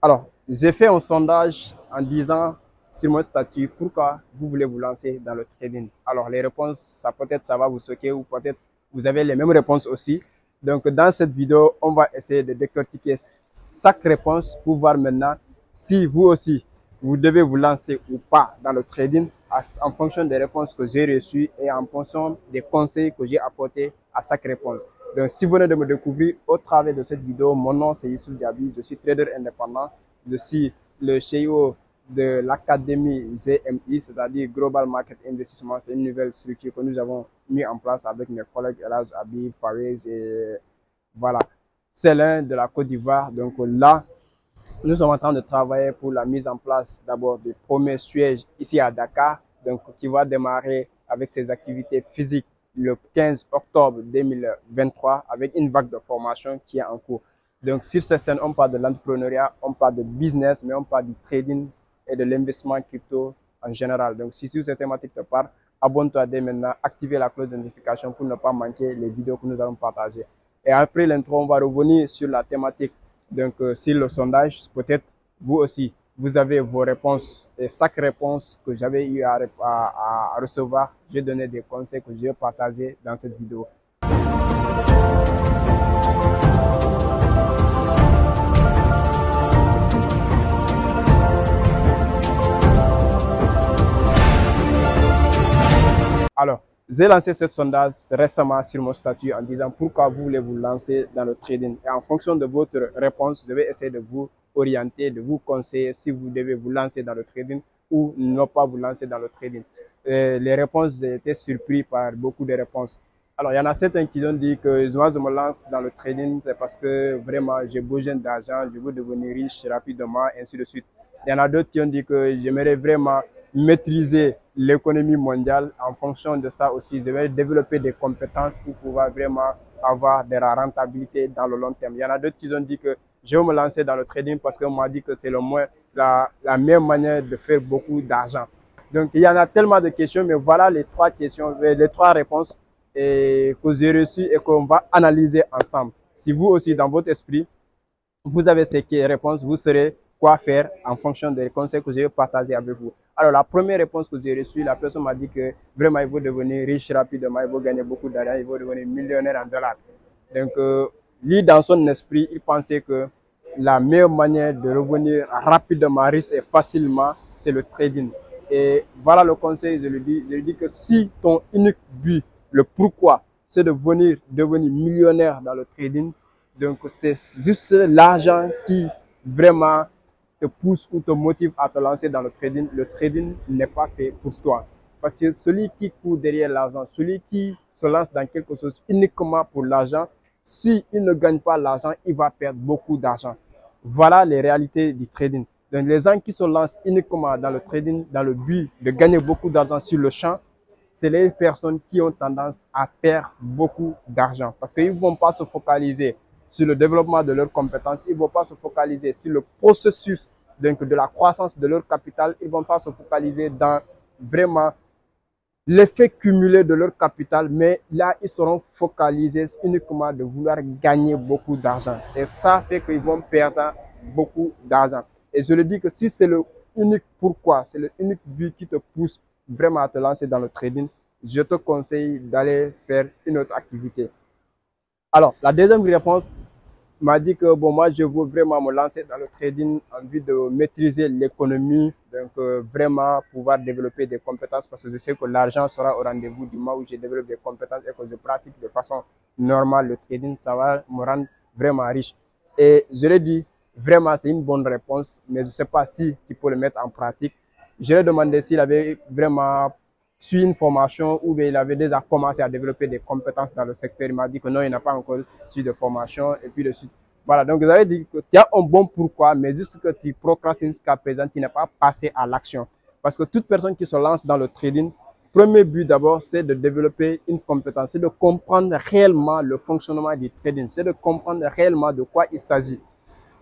Alors, j'ai fait un sondage en disant sur mon statut pourquoi vous voulez vous lancer dans le trading. Alors, les réponses, ça va vous choquer ou peut-être vous avez les mêmes réponses aussi. Donc, dans cette vidéo, on va essayer de décortiquer chaque réponse pour voir maintenant si vous aussi, vous devez vous lancer ou pas dans le trading en fonction des réponses que j'ai reçues et en fonction des conseils que j'ai apportés à chaque réponse. Donc, si vous venez de me découvrir au travers de cette vidéo, mon nom c'est Youssouf Diaby, je suis trader indépendant, je suis le CEO de l'académie GMI, c'est-à-dire Global Market Investissement. C'est une nouvelle structure que nous avons mis en place avec mes collègues Elhaj Habib, Farid et voilà, Célin de la Côte d'Ivoire. Donc là, nous sommes en train de travailler pour la mise en place d'abord du premier siège ici à Dakar, donc qui va démarrer avec ses activités physiques le 15 octobre 2023 avec une vague de formation qui est en cours. Donc sur cette scène, on parle de l'entrepreneuriat, on parle de business, mais on parle du trading et de l'investissement crypto en général. Donc si cette thématique te parle, abonne-toi dès maintenant, activez la cloche de notification pour ne pas manquer les vidéos que nous allons partager. Et après l'intro, on va revenir sur la thématique. Donc, sur le sondage, peut-être vous aussi, vous avez vos réponses et chaque réponse que j'avais eu à recevoir, j'ai donné des conseils que je vais partager dans cette vidéo. Alors, j'ai lancé ce sondage récemment sur mon statut en disant pourquoi vous voulez vous lancer dans le trading. Et en fonction de votre réponse, je vais essayer de vous orienter, de vous conseiller si vous devez vous lancer dans le trading ou ne pas vous lancer dans le trading. Les réponses, j'ai été surpris par beaucoup de réponses. Alors, il y en a certains qui ont dit que moi, je me lance dans le trading, c'est parce que vraiment, j'ai besoin d'argent, je veux devenir riche rapidement, ainsi de suite. Il y en a d'autres qui ont dit que j'aimerais vraiment maîtriser l'économie mondiale. En fonction de ça aussi, je vais développer des compétences pour pouvoir vraiment avoir de la rentabilité dans le long terme. Il y en a d'autres qui ont dit que je vais me lancer dans le trading parce qu'on m'a dit que c'est la meilleure manière de faire beaucoup d'argent. Donc, il y en a tellement de questions, mais voilà les trois questions, les trois réponses que j'ai reçues et qu'on va analyser ensemble. Si vous aussi, dans votre esprit, vous avez ces réponses, vous saurez quoi faire en fonction des conseils que je vais partager avec vous. Alors, la première réponse que j'ai reçue, la personne m'a dit que vraiment, il faut devenir riche rapidement, il faut gagner beaucoup d'argent, il faut devenir millionnaire en dollars. Donc, lui, dans son esprit, il pensait que la meilleure manière de revenir rapidement, riche et facilement, c'est le trading. Et voilà le conseil, je lui dis que si ton unique but, le pourquoi, c'est de devenir millionnaire dans le trading, donc c'est juste l'argent qui vraiment te pousse ou te motive à te lancer dans le trading n'est pas fait pour toi. Parce que celui qui court derrière l'argent, celui qui se lance dans quelque chose uniquement pour l'argent, s'il ne gagne pas l'argent, il va perdre beaucoup d'argent. Voilà les réalités du trading. Donc les gens qui se lancent uniquement dans le trading, dans le but de gagner beaucoup d'argent sur le champ, c'est les personnes qui ont tendance à perdre beaucoup d'argent. Parce qu'ils ne vont pas se focaliser sur le développement de leurs compétences, ils ne vont pas se focaliser sur le processus donc, de la croissance de leur capital, ils ne vont pas se focaliser dans vraiment l'effet cumulé de leur capital, mais là, ils seront focalisés uniquement de vouloir gagner beaucoup d'argent. Et ça fait qu'ils vont perdre beaucoup d'argent. Et je le dis que si c'est le unique pourquoi, c'est le unique but qui te pousse vraiment à te lancer dans le trading, je te conseille d'aller faire une autre activité. Alors, la deuxième réponse m'a dit que bon, moi, je veux vraiment me lancer dans le trading en vue de maîtriser l'économie, donc vraiment pouvoir développer des compétences parce que je sais que l'argent sera au rendez-vous du moment où je développe des compétences et que je pratique de façon normale le trading, ça va me rendre vraiment riche. Et je l'ai dit, vraiment, c'est une bonne réponse, mais je ne sais pas si tu peux le mettre en pratique. Je lui ai demandé s'il avait vraiment suivi une formation ou bien il avait déjà commencé à développer des compétences dans le secteur. Il m'a dit que non, il n'a pas encore suivi de formation et puis de suite. Voilà, donc vous avez dit que tu as un bon pourquoi, mais juste que tu procrastines jusqu'à présent, tu n'es pas passé à l'action. Parce que toute personne qui se lance dans le trading, premier but d'abord, c'est de développer une compétence, c'est de comprendre réellement le fonctionnement du trading, c'est de comprendre réellement de quoi il s'agit.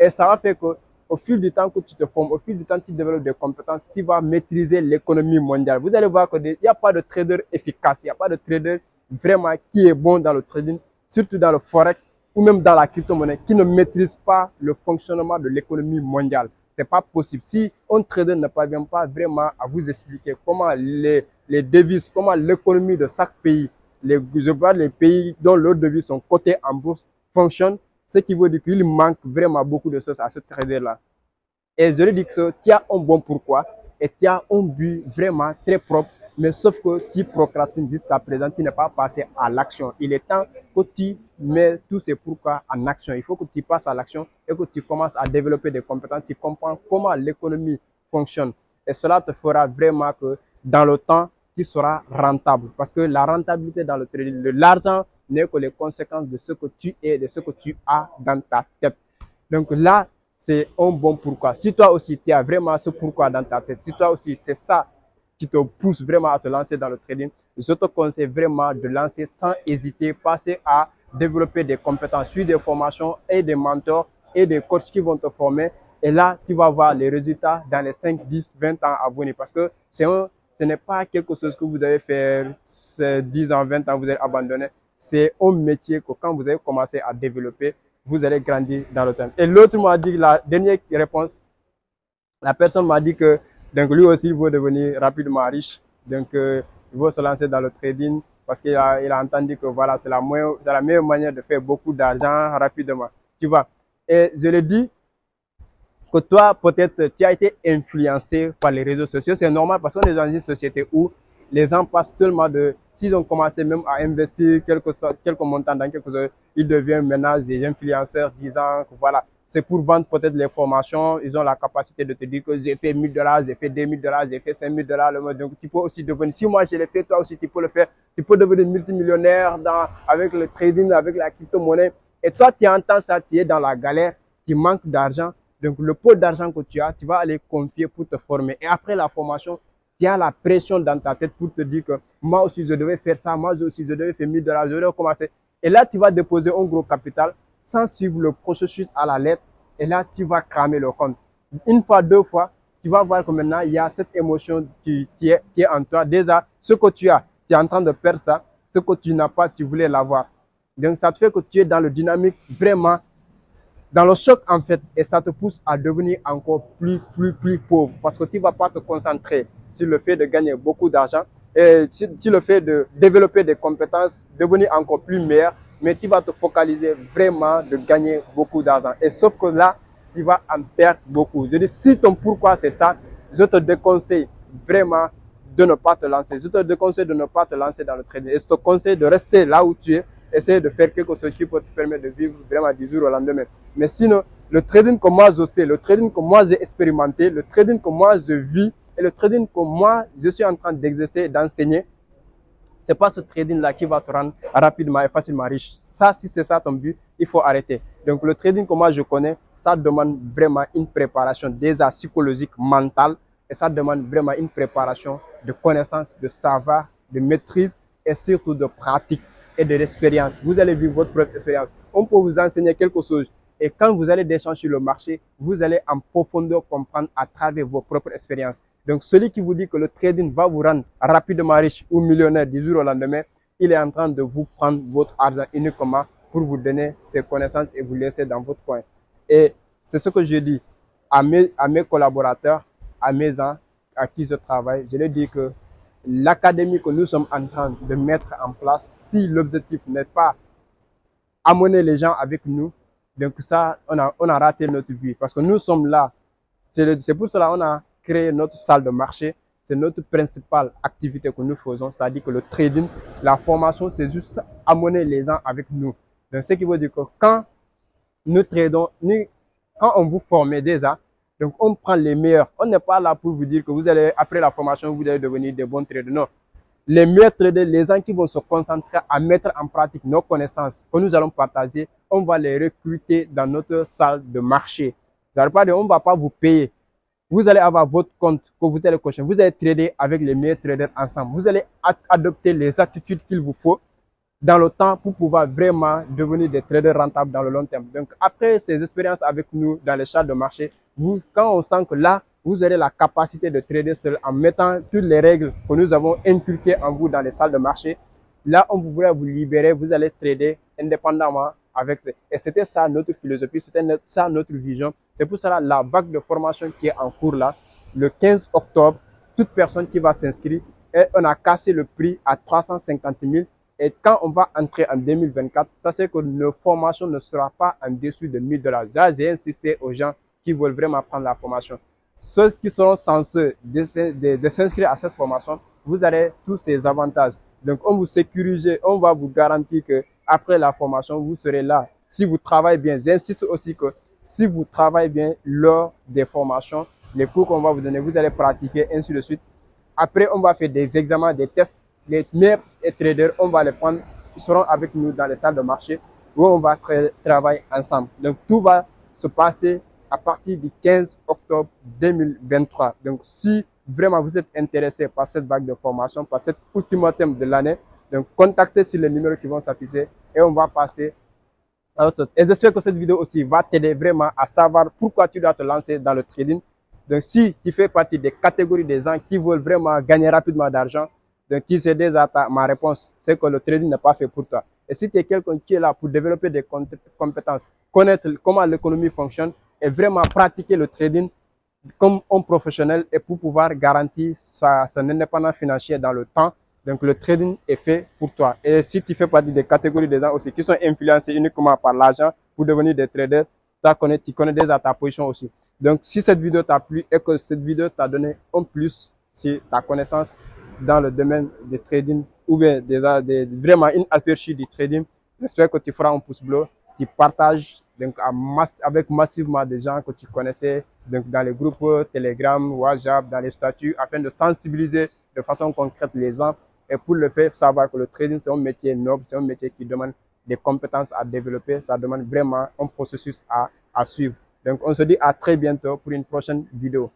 Et ça va faire que au fil du temps que tu te formes, au fil du temps que tu développes des compétences, tu vas maîtriser l'économie mondiale. Vous allez voir qu'il n'y a pas de trader efficace, il n'y a pas de trader vraiment qui est bon dans le trading, surtout dans le forex. ou même dans la crypto-monnaie qui ne maîtrisent pas le fonctionnement de l'économie mondiale. C'est pas possible. Si un trader ne parvient pas vraiment à vous expliquer comment les devises, comment l'économie de chaque pays, les pays dont leurs devises sont cotées en bourse fonctionnent, ce qui veut dire qu'il manque vraiment beaucoup de choses à ce trader-là. Et je lui dis que tu as un bon pourquoi et tu as un but vraiment très propre, mais sauf que tu procrastines jusqu'à présent, tu n'es pas passé à l'action. Il est temps que tu mets tous ces pourquoi en action. Il faut que tu passes à l'action et que tu commences à développer des compétences. Tu comprends comment l'économie fonctionne. Et cela te fera vraiment que dans le temps, tu seras rentable. Parce que la rentabilité dans le trading, l'argent n'est que les conséquences de ce que tu es, de ce que tu as dans ta tête. Donc là, c'est un bon pourquoi. Si toi aussi, tu as vraiment ce pourquoi dans ta tête, si toi aussi, c'est ça qui te pousse vraiment à te lancer dans le trading, je te conseille vraiment de lancer sans hésiter, passer à développer des compétences, suivre des formations et des mentors et des coachs qui vont te former. Et là, tu vas voir les résultats dans les 5, 10, 20 ans à venir parce que ce n'est pas quelque chose que vous avez fait 10 ans, 20 ans, vous allez abandonner. C'est un métier que quand vous avez commencé à développer, vous allez grandir dans le temps. Et l'autre m'a dit, la dernière réponse, la personne m'a dit que donc lui aussi il veut devenir rapidement riche. Donc il veut se lancer dans le trading parce qu'il a entendu que voilà, c'est la meilleure manière de faire beaucoup d'argent rapidement. Tu vois. Et je lui dis que toi, peut-être, tu as été influencé par les réseaux sociaux. C'est normal parce qu'on est dans une société où les gens passent tellement de... S'ils ont commencé même à investir quelques montants dans quelque chose, ils deviennent maintenant des influenceurs disant que voilà, c'est pour vendre peut-être les formations. Ils ont la capacité de te dire que j'ai fait 1000 $, j'ai fait 2000 $, j'ai fait 5000 $. Donc, tu peux aussi devenir... Si moi, je l'ai fait, toi aussi, tu peux le faire. Tu peux devenir multimillionnaire avec le trading, avec la crypto-monnaie. Et toi, tu entends ça, tu es dans la galère, tu manques d'argent. Donc, le pot d'argent que tu as, tu vas aller confier pour te former. Et après la formation, tu as la pression dans ta tête pour te dire que moi aussi, je devais faire ça, moi aussi, je devais faire 1000 $, je devais commencer. Et là, tu vas déposer un gros capital sans suivre le processus à la lettre. Et là, tu vas cramer le compte. Une fois, deux fois, tu vas voir que maintenant, il y a cette émotion qui est en toi. Déjà, ce que tu as, tu es en train de perdre ça. Ce que tu n'as pas, tu voulais l'avoir. Donc, ça te fait que tu es dans le dynamique vraiment dans le choc en fait, et ça te pousse à devenir encore plus pauvre parce que tu vas pas te concentrer sur le fait de gagner beaucoup d'argent et sur le fait de développer des compétences, devenir encore plus meilleur, mais tu vas te focaliser vraiment de gagner beaucoup d'argent. Et sauf que là, tu vas en perdre beaucoup. Je dis, si ton pourquoi c'est ça, je te déconseille vraiment de ne pas te lancer. Je te déconseille de ne pas te lancer dans le trading. Et je te conseille de rester là où tu es, essayer de faire quelque chose qui peut te permettre de vivre vraiment du jour au lendemain. Mais sinon, le trading que moi je sais, le trading que moi j'ai expérimenté, le trading que moi je vis et le trading que moi je suis en train d'exercer et d'enseigner, c'est pas ce trading-là qui va te rendre rapidement et facilement riche. Ça, si c'est ça ton but, il faut arrêter. Donc, le trading que moi je connais, ça demande vraiment une préparation déjà psychologique, mentale, et ça demande vraiment une préparation de connaissance, de savoir, de maîtrise et surtout de pratique et de l'expérience. Vous allez vivre votre propre expérience. On peut vous enseigner quelque chose et quand vous allez descendre sur le marché, vous allez en profondeur comprendre à travers vos propres expériences. Donc, celui qui vous dit que le trading va vous rendre rapidement riche ou millionnaire du jour au lendemain, il est en train de vous prendre votre argent uniquement pour vous donner ses connaissances et vous laisser dans votre coin. Et c'est ce que je dis à mes collaborateurs, à mes gens à qui je travaille. Je leur dis que l'académie que nous sommes en train de mettre en place, si l'objectif n'est pas amener les gens avec nous, donc ça, on a raté notre vie. Parce que nous sommes là. C'est pour cela qu'on a créé notre salle de marché. C'est notre principale activité que nous faisons. C'est-à-dire que le trading, la formation, c'est juste amener les gens avec nous. Donc, ce qui veut dire que quand nous tradons, quand on vous forme déjà, donc on prend les meilleurs. On n'est pas là pour vous dire que vous allez, après la formation, vous allez devenir des bons traders. Non. Les meilleurs traders, les gens qui vont se concentrer à mettre en pratique nos connaissances que nous allons partager, on va les recruter dans notre salle de marché. On ne va pas vous payer. Vous allez avoir votre compte que vous allez cocher. Vous allez trader avec les meilleurs traders ensemble. Vous allez adopter les attitudes qu'il vous faut dans le temps pour pouvoir vraiment devenir des traders rentables dans le long terme. Donc, après ces expériences avec nous dans les salles de marché, quand on sent que là, vous aurez la capacité de trader seul en mettant toutes les règles que nous avons inculquées en vous dans les salles de marché, là, on pourrait vous libérer, vous allez trader indépendamment avec. Et c'était ça notre philosophie, c'était ça notre vision. C'est pour cela la vague de formation qui est en cours là, le 15 octobre, toute personne qui va s'inscrire, et on a cassé le prix à 350 000. Et quand on va entrer en 2024, ça c'est que nos formations ne sera pas en dessous de 1000 $. J'ai insisté aux gens qui veulent vraiment prendre la formation. Ceux qui seront censés de s'inscrire à cette formation, vous aurez tous ces avantages. Donc, on vous sécurise, on va vous garantir que après la formation, vous serez là. Si vous travaillez bien, j'insiste aussi que si vous travaillez bien lors des formations, les cours qu'on va vous donner, vous allez pratiquer, ainsi de suite. Après, on va faire des examens, des tests. Les meilleurs traders, on va les prendre, ils seront avec nous dans les salles de marché où on va travailler ensemble. Donc, tout va se passer à partir du 15 octobre 2023. Donc, si vraiment vous êtes intéressé par cette vague de formation, par cet ultimatum de l'année, donc contactez sur les numéros qui vont s'afficher et on va passer à autre chose. Et j'espère que cette vidéo aussi va t'aider vraiment à savoir pourquoi tu dois te lancer dans le trading. Donc, si tu fais partie des catégories des gens qui veulent vraiment gagner rapidement d'argent, donc tu sais déjà ma réponse, c'est que le trading n'est pas fait pour toi. Et si tu es quelqu'un qui est là pour développer des compétences, connaître comment l'économie fonctionne et vraiment pratiquer le trading comme homme professionnel et pour pouvoir garantir son indépendance financière dans le temps, donc le trading est fait pour toi. Et si tu fais partie des catégories des gens aussi qui sont influencés uniquement par l'argent pour devenir des traders, tu connais déjà ta position aussi. Donc si cette vidéo t'a plu et que cette vidéo t'a donné un plus sur ta connaissance dans le domaine du trading ou bien déjà vraiment une aperçu du trading, j'espère que tu feras un pouce bleu, tu partages donc avec massivement des gens que tu connaissais donc dans les groupes Telegram, WhatsApp, dans les statuts, afin de sensibiliser de façon concrète les gens et pour le faire savoir que le trading c'est un métier noble, c'est un métier qui demande des compétences à développer, ça demande vraiment un processus à suivre. Donc on se dit à très bientôt pour une prochaine vidéo.